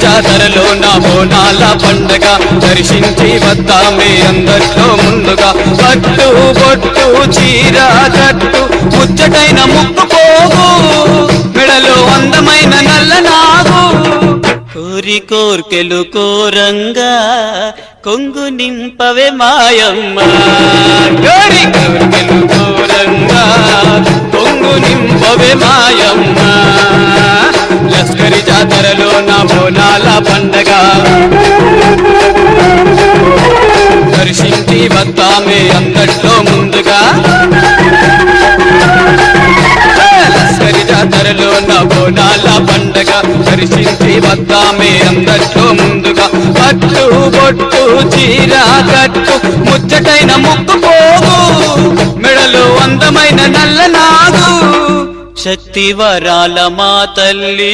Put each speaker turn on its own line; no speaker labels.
జాతరలో నా బోనాల పండగ దర్శించి వద్దామే అందరిలో ముందుగా పట్టు బొట్టు చీర కట్టు ముచ్చటైన ముక్కు పోగు మెడలో అందమైన నల్ల నాగు కోరి కోర్కెలు కోరంగా కొంగు నింపవే మాయమ్మ కోరి కోర్కెలు కోరంగా కొంగు నింపవే మాయమ్మ లస్కరి జాతరలో నా బోనాల పండగ దర్శించి వద్దామే అందరిలో ముందుగా లస్కరి జాతరలో నా బోనాల పండగ దర్శించి వద్దామే అందరిలో ముందుగా పట్టు బొట్టు చీర కట్టు ముచ్చటైన ముక్కు పోగు మెడలో అందమైన నల్ల నాగు శక్తి వరాల మా తల్లి